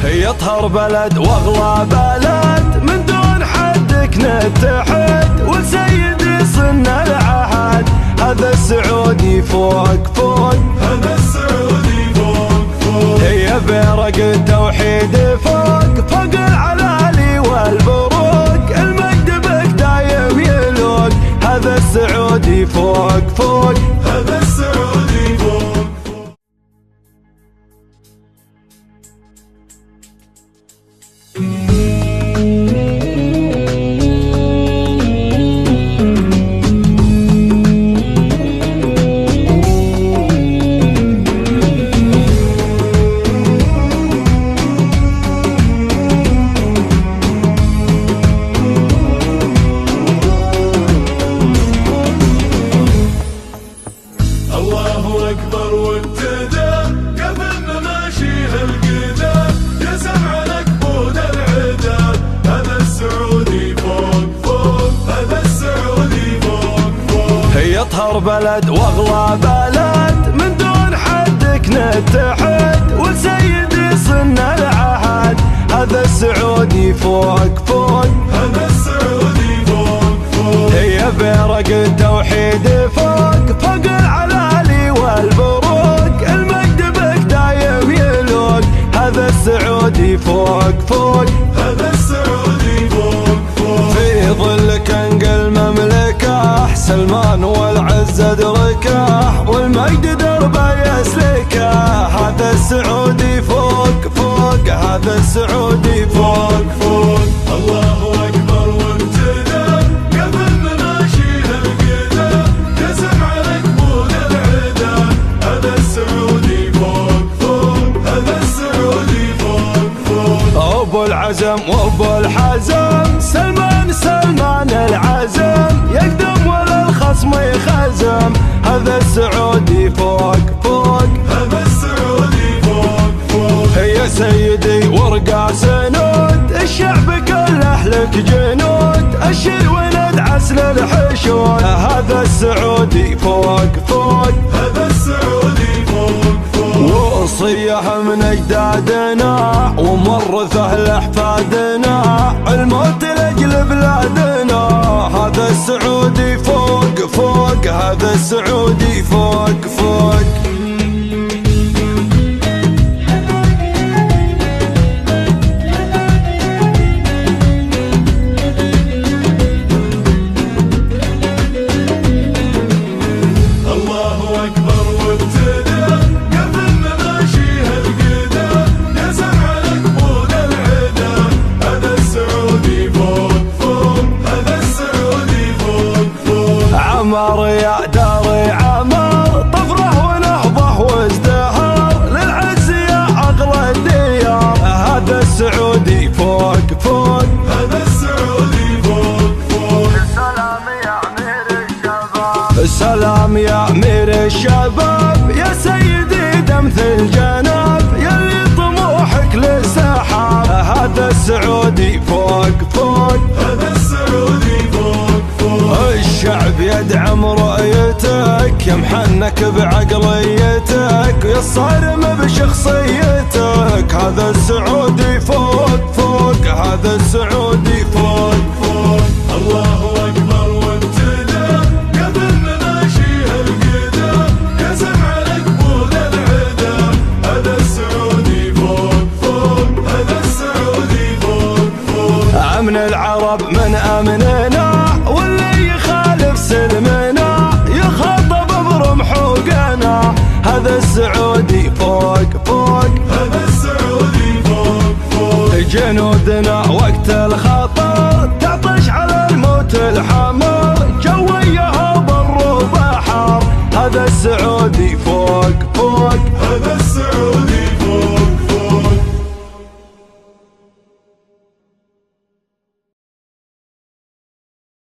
يطهر بلد واغلى بلد، من دون حدك نتحد، والسيد صن العهد. هذا السعودي فوق فوق، هذا السعودي فوق فوق. هي بيرق التوحيد فوق فوق العلالي والبروق، المجد بك دايم يلوق. هذا السعودي فوق فوق، هذا السعودي فوق فوق. الله أكبر وابتدى قبل ماشيها القدا، يا سمع لك بود العدا. هذا السعودي فوق فوق، هذا السعودي فوق فوق. يطهر بلد واغلى بلد، من دون حدك نتحد، والسيد صن العهد. هذا السعودي فوق فوق، هذا السعودي فوق فوق. هي بيرق التوحيد فوق فوق العلالي والبروق، المجد بك دايم يلوق. هذا السعودي فوق فوق، هذا السعودي فوق فوق. في ظلك انقى المملكة سلمان والعز ادركه، والمجد دربه يسلكه. هذا السعودي فوق فوق، هذا السعودي فوق فوق. الله أكبر وابتدى قبل ماشيها القدا، يا سمع لك بود العدا. هذا السعودي فوق فوق، هذا السعودي فوق فوق. أبو العزم وأبو الحزم، سلمان العزم، يقدم ولا الخصم يخزم. هذا السعودي فوق فوق، هذا السعودي فوق فوق. يا سيدي ورقة سنود، الشعب كله لك جنود، الشي وندعس للحشود. هذا السعودي فوق فوق، هذا السعودي فوق فوق. وصيه من اجدادنا ومورثه لاحفادنا، الموت لاجل بلادنا. هذا السعودي فوق فوق، هذا السعودي فوق فوق. الله أكبر وابتدى قبل ماشيها القدا، يا سمع لك بود العدا. هذا السعودي فوق فوق، هذا السعودي فوق فوق. عمر يا داري عمر، طفره ونهضه وازدهار، للعز يا اغلى الديار. هذا السعودي فوق فوق، هذا السعودي فوق فوق. السلام يا امير الشباب، يا سيدي دمث الجناب، يلي طموحك للسحاب. هذا السعودي فوق فوق، هذا السعودي فوق فوق. الشعب يدعم رؤيتك، يمحنك بعقليتك، يصارم بشخصيتك. هذا السعودي فوق فوق، هذا السعودي